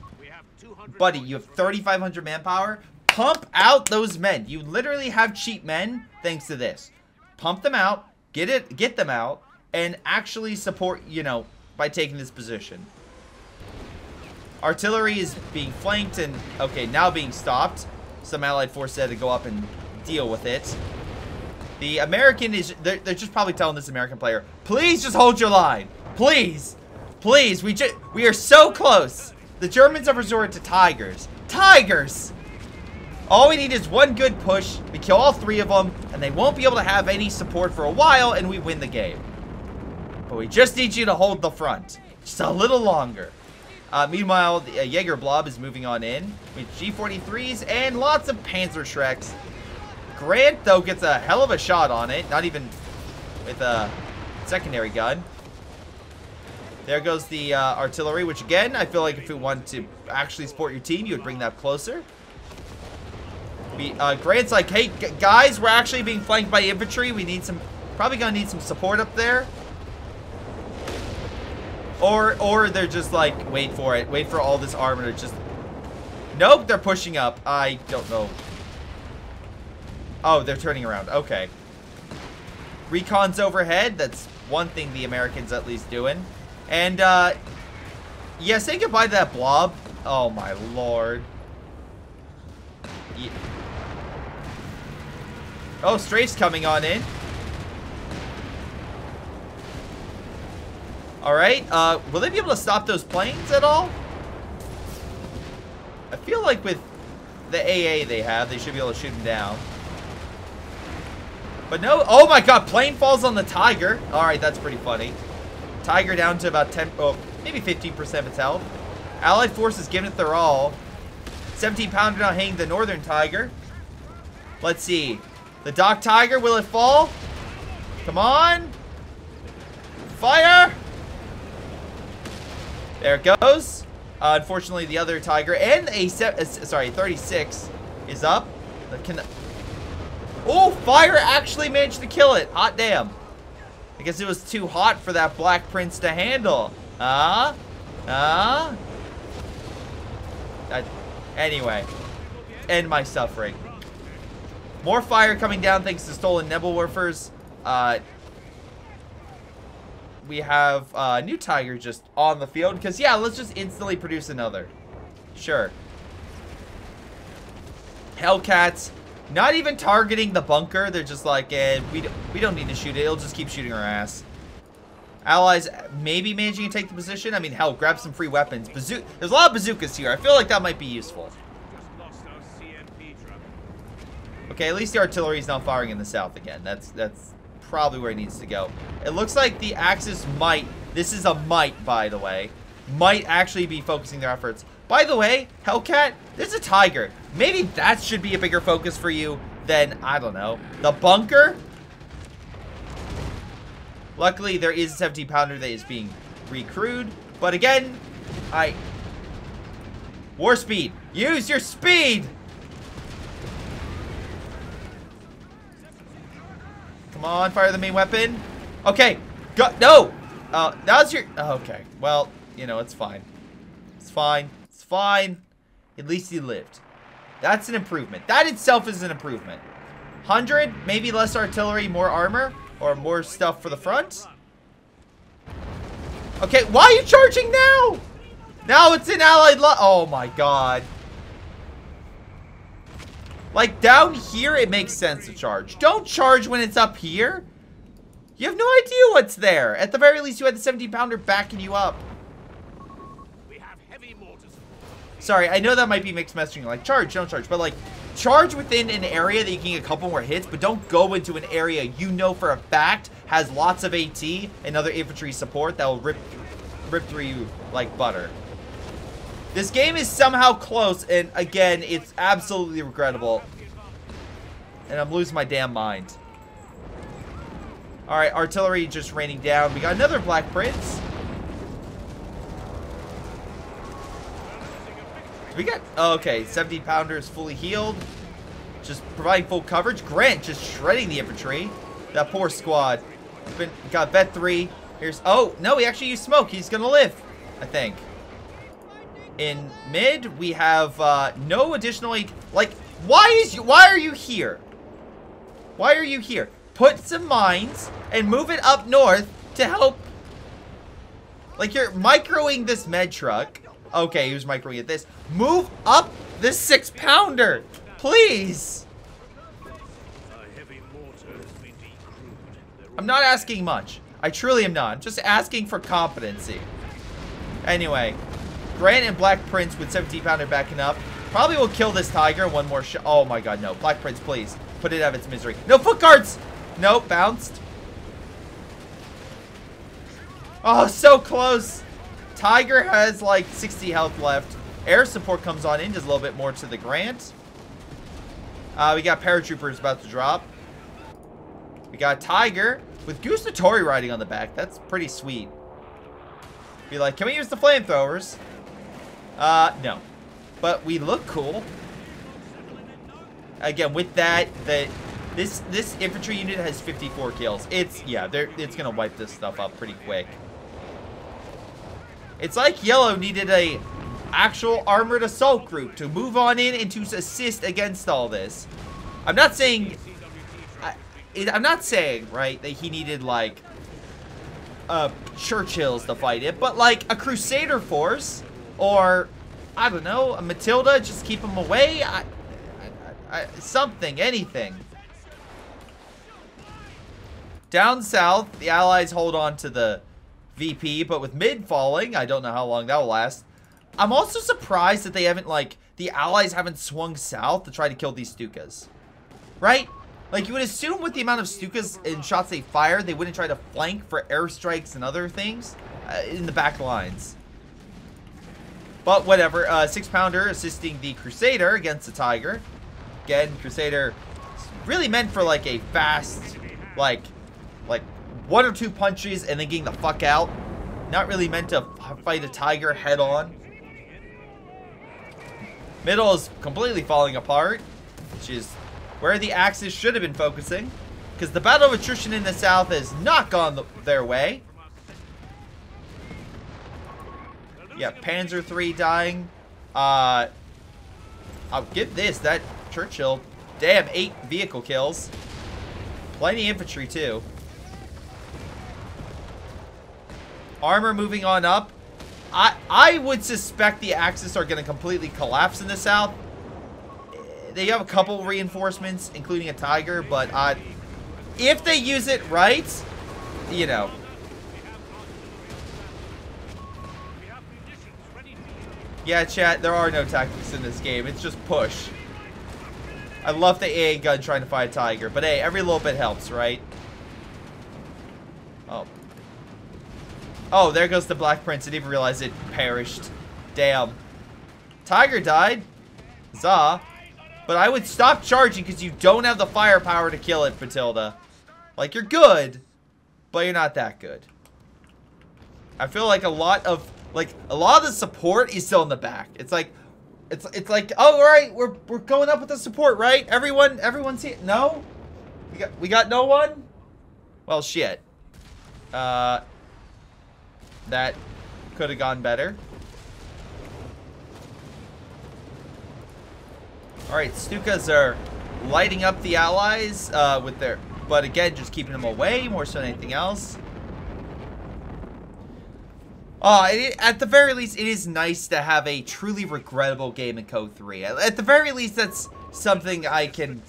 buddy, you have 3,500 manpower. Pump out those men. You literally have cheap men thanks to this. Pump them out, get them out, and actually support, you know, by taking this position. Artillery is being flanked and, okay, now being stopped. Some allied force had to go up and deal with it. The American is, they're just probably telling this American player, please just hold your line. Please. Please, we are so close. The Germans have resorted to Tigers. Tigers! All we need is one good push. We kill all 3 of them, and they won't be able to have any support for a while, and we win the game. But we just need you to hold the front. Just a little longer. Meanwhile, the Jaeger Blob is moving on in with G43s and lots of Panzer Shreks. Grant, though, gets a hell of a shot on it. Not even with a secondary gun. There goes the artillery, which, again, I feel like if you want to actually support your team, you would bring that closer. Grant's like, hey, guys, we're actually being flanked by infantry. We need some, probably gonna need some support up there. Or they're just like, wait for it. Wait for all this armor to just... Nope, they're pushing up. I don't know. Oh, they're turning around. Okay. Recon's overhead. That's one thing the Americans at least doing. And, yeah, say goodbye to that blob. Oh, my lord. Yeah. Oh, Strafe's coming on in. Alright, will they be able to stop those planes at all? I feel like with the AA they have, they should be able to shoot them down. But no, oh my god, plane falls on the Tiger. Alright, that's pretty funny. Tiger down to about 10, oh, maybe 15% of its health. Allied forces giving it their all. 17-pounder now hitting the Northern Tiger. Let's see. The Dock Tiger, will it fall? Come on. Fire! There it goes. Unfortunately, the other Tiger and a 36 is up. Oh, fire actually managed to kill it. Hot damn. I guess it was too hot for that Black Prince to handle. Anyway, end my suffering. More fire coming down thanks to stolen Nebelwerfers. We have a new Tiger just on the field. Because, yeah, let's just instantly produce another. Sure. Hellcats, not even targeting the bunker. They're just like, we don't need to shoot it. It'll just keep shooting our ass. Allies maybe managing to take the position. I mean, hell, grab some free weapons. There's a lot of bazookas here. I feel like that might be useful. Okay, at least the artillery is now firing in the south again. That's probably where it needs to go. It looks like the Axis might, this is a might, by the way, might actually be focusing their efforts By the way, Hellcat, there's a tiger. Maybe that should be a bigger focus for you than, I don't know, the bunker? Luckily, there is a 17-pounder that is being recrewed. But again, War speed. Use your speed! Come on, fire the main weapon. Okay, go. No! That was your... Okay, well, you know, it's fine. It's fine. It's fine. At least he lived. That's an improvement. That itself is an improvement. 100, maybe less artillery, more armor, or more stuff for the front. Okay, why are you charging now? Now it's an allied oh my god. Like, down here, it makes sense to charge. Don't charge when it's up here. You have no idea what's there. At the very least, you had the 17-pounder backing you up. We have heavy mortars. Sorry, I know that might be mixed messaging. Like, charge, don't charge. But, like, charge within an area that you can get a couple more hits, but don't go into an area you know for a fact has lots of AT and other infantry support that will rip through you like butter. This game is somehow close, and again, it's absolutely regrettable. And I'm losing my damn mind. Alright, artillery just raining down. We got another Black Prince. We got... Oh, okay, 70-pounder is fully healed. Just providing full coverage. Grant just shredding the infantry. That poor squad. Got Vet 3. Here's... Oh, no, he actually used smoke. He's gonna live, I think. In mid, we have no additional... Like, why are you here? Why are you here? Put some mines and move it up north to help. Like, you're microing this med truck. Okay, he was microing at this. Move up this 6-pounder, please. I'm not asking much. I truly am not. I'm just asking for competency. Anyway, Grant and Black Prince with 17-pounder backing up. Probably will kill this tiger. One more shot. Oh my god, no. Black Prince, please. Put it out of its misery. No foot guards! Nope, bounced. Oh, so close. Tiger has like 60 health left. Air support comes on in, does a little bit more to the Grant. We got paratroopers about to drop. We got Tiger with Gustatori riding on the back. That's pretty sweet. Be like, can we use the flamethrowers? No. But we look cool. Again, with that, this infantry unit has 54 kills. It's gonna wipe this stuff up pretty quick. It's like Yellow needed a actual armored assault group to move on in and to assist against all this. I'm not saying, right, that he needed like Churchills to fight it, but like a Crusader force or I don't know, a Matilda, just keep him away. Something, anything. Down south, the Allies hold on to the VP, but with mid falling, I don't know how long that will last. I'm also surprised that they haven't, like, the Allies haven't swung south to try to kill these Stukas. Right? Like, you would assume with the amount of Stukas and shots they fire, they wouldn't try to flank for airstrikes and other things in the back lines. But whatever, 6-pounder assisting the Crusader against the Tiger. Again, Crusader is really meant for like a fast, like 1 or 2 punches and then getting the fuck out. Not really meant to fight a Tiger head on. Middle is completely falling apart, which is where the Axis should have been focusing. Because the battle of attrition in the south has not gone their way. Yeah, Panzer III dying. I'll give this, that Churchill. Damn, 8 vehicle kills. Plenty infantry, too. Armor moving on up. I would suspect the Axis are going to completely collapse in the south. They have a couple reinforcements, including a Tiger, but if they use it right, you know. Yeah, chat, there are no tactics in this game. It's just push. I love the AA gun trying to fight a Tiger, but hey, every little bit helps, right? Oh. Oh, there goes the Black Prince. I didn't even realize it perished. Damn. Tiger died. Huzzah. But I would stop charging because you don't have the firepower to kill it, Matilda. Like, you're good, but you're not that good. I feel like a lot of the support is still in the back. It's like, oh, all right, we're going up with the support, right? Everyone's here. No, we got no one. Well, shit. That could have gone better. All right, Stukas are lighting up the allies with their, but again, just keeping them away more so than anything else. At the very least, it is nice to have a truly regrettable game in CoH3. At the very least, that's something I can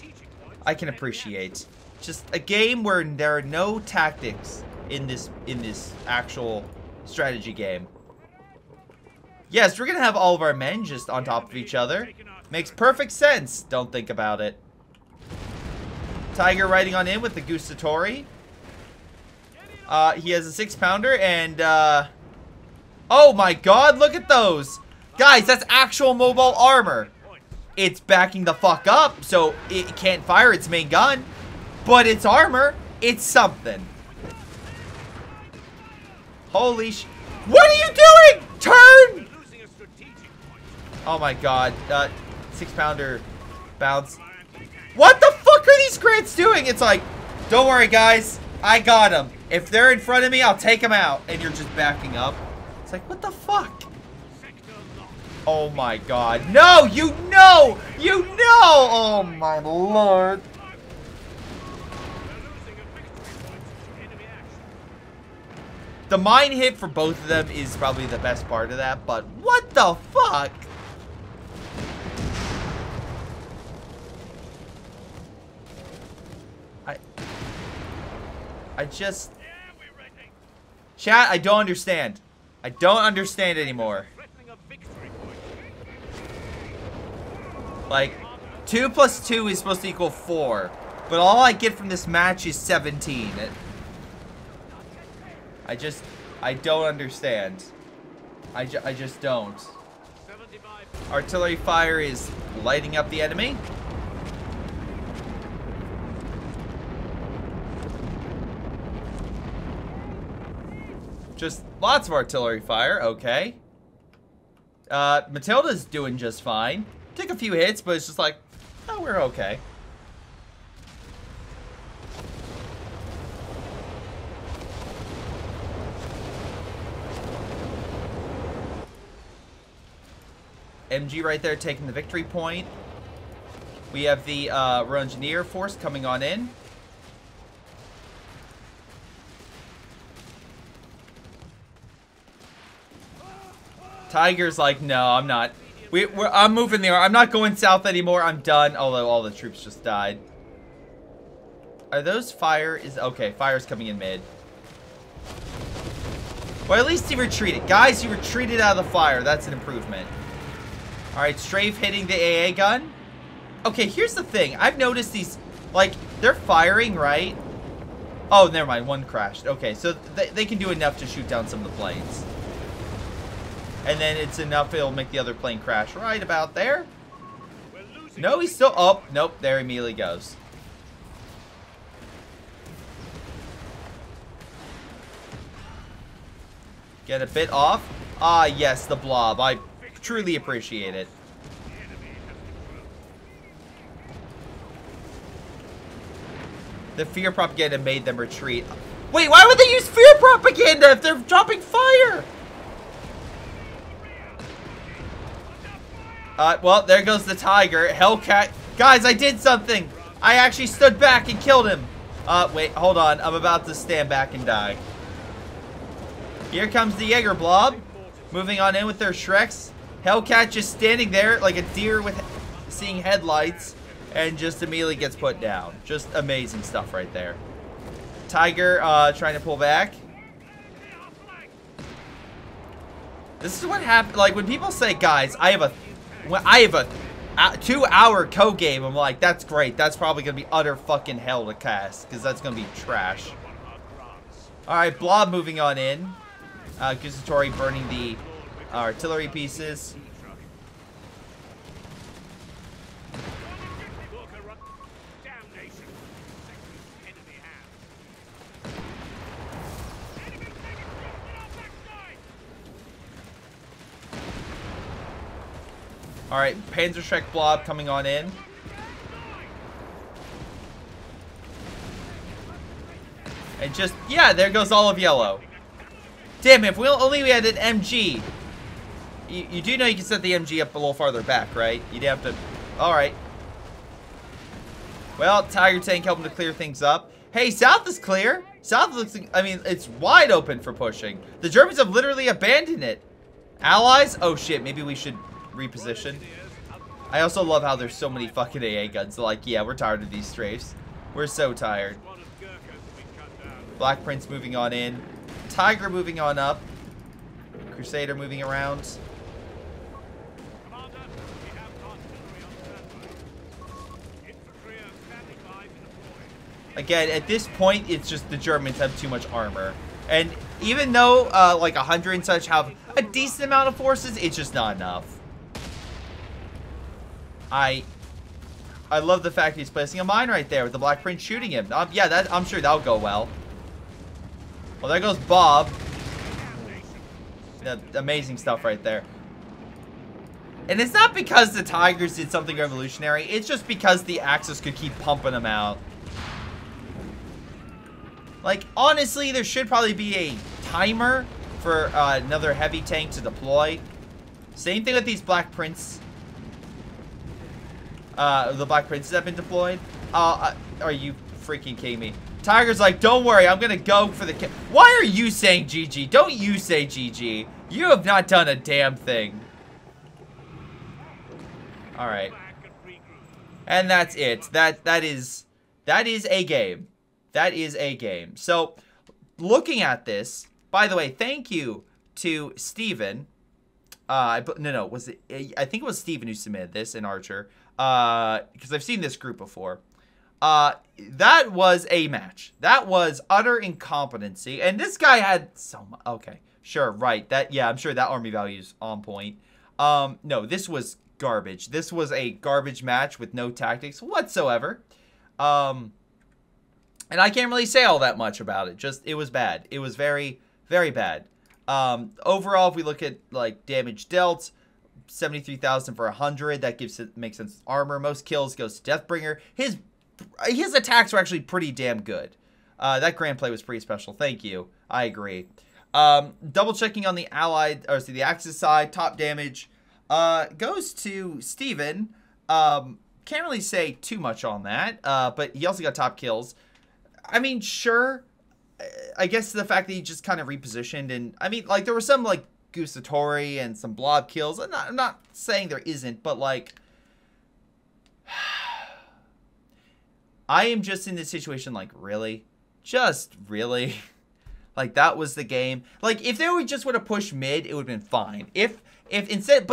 appreciate. Just a game where there are no tactics in this actual strategy game. Yes, we're gonna have all of our men just on top of each other. Makes perfect sense. Don't think about it. Tiger riding on in with the Gustatori. He has a 6-pounder and oh my god, look at those! Guys, that's actual mobile armor. It's backing the fuck up, so it can't fire its main gun. But it's armor. It's something. Holy sh... What are you doing? Turn! Oh my god. 6-pounder bounce. What the fuck are these grants doing? It's like, don't worry guys, I got them. If they're in front of me, I'll take them out. And you're just backing up. It's like, what the fuck? Oh my god. No, you know! You know! Oh my lord. The mine hit for both of them is probably the best part of that, but what the fuck? I just... Chat, I don't understand. I don't understand anymore. Like, 2 plus 2 is supposed to equal 4. But all I get from this match is 17. I don't understand. I just don't. Artillery fire is lighting up the enemy. Just lots of artillery fire, okay. Matilda's doing just fine. Took a few hits, but it's just like, oh, we're okay. MG right there taking the victory point. We have the Royal Engineer Force coming on in. Tiger's like, no, I'm not. I'm moving there. I'm not going south anymore. I'm done. Although all the troops just died. Are those fire? Okay, fire's coming in mid. Well, at least he retreated. Guys, he retreated out of the fire. That's an improvement. Alright, Strafe hitting the AA gun. Okay, here's the thing. I've noticed these, like, they're firing, right? Oh, never mind. One crashed. Okay, so they can do enough to shoot down some of the planes. And then it's enough, it'll make the other plane crash right about there. No, he's still... Oh, nope. There he immediately goes. Get a bit off. Ah, yes, the blob. I truly appreciate it. The fear propaganda made them retreat. Wait, why would they use fear propaganda if they're dropping fire? Well, there goes the Tiger. Hellcat. Guys, I did something. I actually stood back and killed him. Wait, hold on. I'm about to stand back and die. Here comes the Jaeger blob. Moving on in with their Shreks. Hellcat just standing there like a deer with seeing headlights. And just immediately gets put down. Just amazing stuff right there. Tiger trying to pull back. This is what happened. Like, when people say, guys, I have a 2-hour co game, I'm like, that's great. That's probably gonna be utter fucking hell to cast, because that's gonna be trash. Alright, Blob moving on in. Gustatori burning the artillery pieces. Alright, Panzerschreck Blob coming on in. And just, yeah, there goes all of yellow. Damn, if we only had an MG. You do know you can set the MG up a little farther back, right? You'd have to, alright. Well, Tiger Tank helping to clear things up. Hey, south is clear. South looks, I mean, it's wide open for pushing. The Germans have literally abandoned it. Allies? Oh shit, maybe we should reposition. I also love how there's so many fucking AA guns. They're like, yeah, we're tired of these strafes. We're so tired. Black Prince moving on in. Tiger moving on up. Crusader moving around. Again, at this point, it's just the Germans have too much armor. And even though, like, 100 and such have a decent amount of forces, it's just not enough. I love the fact he's placing a mine right there with the Black Prince shooting him. Yeah, I'm sure that'll go well. Well, there goes Bob. Amazing stuff right there. And it's not because the Tigers did something revolutionary. It's just because the Axis could keep pumping them out. Like, honestly, there should probably be a timer for another heavy tank to deploy. Same thing with these Black Prince. The Black Princes have been deployed. Are you freaking kidding me? Tiger's like, don't worry, I'm gonna go for the kill. Why are you saying GG? Don't you say GG. You have not done a damn thing. Alright. And that's it. That is a game. That is a game. So, looking at this, by the way, thank you to Steven. No, was it? I think it was Steven who submitted this in Archer. Because I've seen this group before. That was a match. That was utter incompetency. And this guy had so much. Okay, sure, right. Yeah, I'm sure that army value is on point. No, this was garbage. This was a garbage match with no tactics whatsoever. And I can't really say all that much about it. Just, it was bad. It was very, very bad. Overall, if we look at, like, damage dealt, 73,000 for 100. That makes sense. Armor, most kills goes to Deathbringer. His attacks were actually pretty damn good. That grand play was pretty special. Thank you. I agree. Double checking on the Allied, or the Axis side, top damage goes to Steven. Can't really say too much on that, but he also got top kills. I mean, sure. I guess the fact that he just kind of repositioned, and I mean, like, there were some, like, Gustatori and some blob kills. I'm not saying there isn't, but, like, I am just in this situation, like, really? Just really? Like, that was the game. Like, if they just would have pushed mid, it would have been fine. If instead,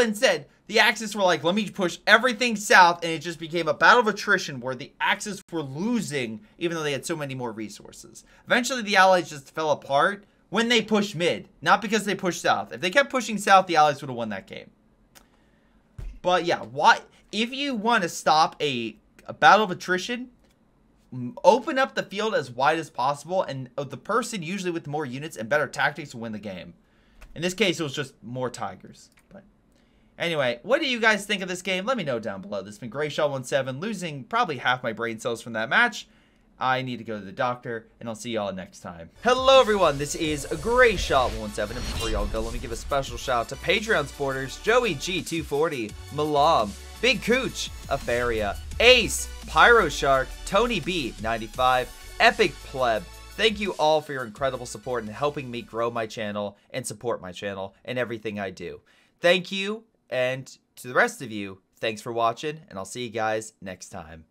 the Axis were like, let me push everything south, and it just became a battle of attrition where the Axis were losing, even though they had so many more resources. Eventually, the Allies just fell apart when they pushed mid, not because they pushed south. If they kept pushing south, the Allies would have won that game. But yeah, if you want to stop a battle of attrition, open up the field as wide as possible, and the person usually with more units and better tactics will win the game. In this case, it was just more Tigers. But anyway, what do you guys think of this game? Let me know down below. This has been Greyshot17, losing probably half my brain cells from that match. I need to go to the doctor, and I'll see y'all next time. Hello, everyone. This is Greyshot17, and before y'all go, let me give a special shout out to Patreon supporters Joey G240, Milam, Big Cooch, Aphyria, Ace, Pyro Shark, Tony B 95, Epic Pleb. Thank you all for your incredible support and helping me grow my channel and support my channel and everything I do. Thank you, and to the rest of you, thanks for watching, and I'll see you guys next time.